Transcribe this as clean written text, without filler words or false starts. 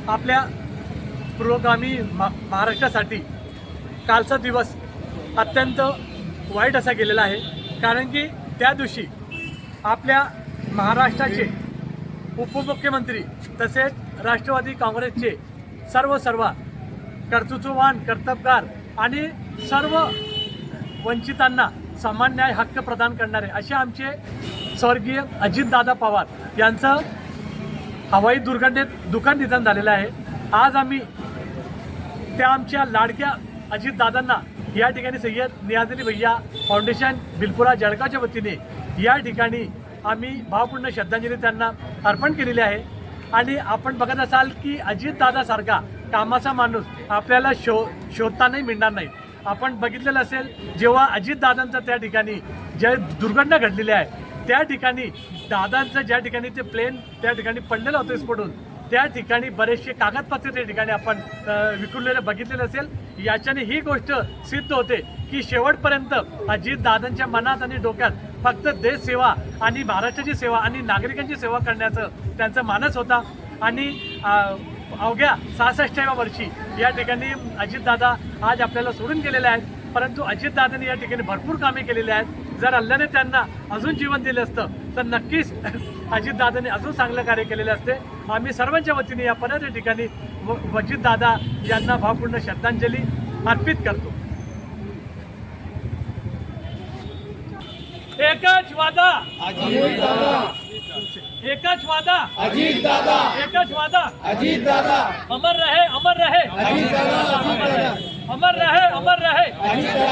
आपल्या पुरोगामी महाराष्ट्रासाठी कालचा दिवस अत्यंत वाईट असा गेलेला आहे। कारण की त्या दिवशी आपल्या महाराष्ट्राचे उपमुख्यमंत्री तसेच राष्ट्रवादी काँग्रेसचे सर्व कर्तृत्ववान कर्तबगार आणि सर्व वंचितांना समान न्याय हक्क प्रदान करणारे असे आमचे स्वर्गीय अजितदादा पवार यांचं हवाई दुर्घटनेत दुःखद निधन झालेलं आहे। आज आम्ही त्या आमच्या लाडक्या अजितदादांना या ठिकाणी सय्यद नियाज अली भैया फाउंडेशन बिलपुरा जळगावच्या वतीने या ठिकाणी आम्ही भावपूर्ण श्रद्धांजली त्यांना अर्पण केलेली आहे। आणि आपण बघत असाल की अजितदादासारखा कामाचा माणूस आपल्याला शोधतानाही मिळणार नाही। आपण बघितलेलं असेल जेव्हा अजितदादांचं त्या ठिकाणी ज्या दुर्घटना घडलेली आहे त्या ठिकाणी दादांचं ज्या ठिकाणी ते प्लेन त्या ठिकाणी पडलेलं होतं स्फोटून त्या ठिकाणी बरेचसे कागदपत्रे त्या ठिकाणी आपण विखुरलेले बघितलेलं असेल। याच्याने ही गोष्ट सिद्ध होते की शेवटपर्यंत अजितदादांच्या मनात आणि डोक्यात फक्त देश सेवा आणि महाराष्ट्राची सेवा आणि नागरिकांची सेवा करण्याचं त्यांचा मानस होता। आणि अवघ्या 66व्या वर्षी या ठिकाणी अजितदादा आज आपल्याला सोडून गेलेले आहेत। परंतु अजितदादांनी या ठिकाणी भरपूर कामे केलेली आहेत। जर अल्लाने त्यांना अजून जीवन दिले असतं तर नक्कीच अजितदादांनी अजून चांगलं कार्य केलेले असते। आम्ही सर्वांच्या वतीने या परत या ठिकाणी अजितदादा यांना भावपूर्ण श्रद्धांजली अर्पित करतो। एकच वादा अजितदादा, एकच वादा अजितदादा, एकच वादा अजितदादा, अमर रहे अमर रहे अजितदादा, अमर रहे अमर रहे अजितदादा।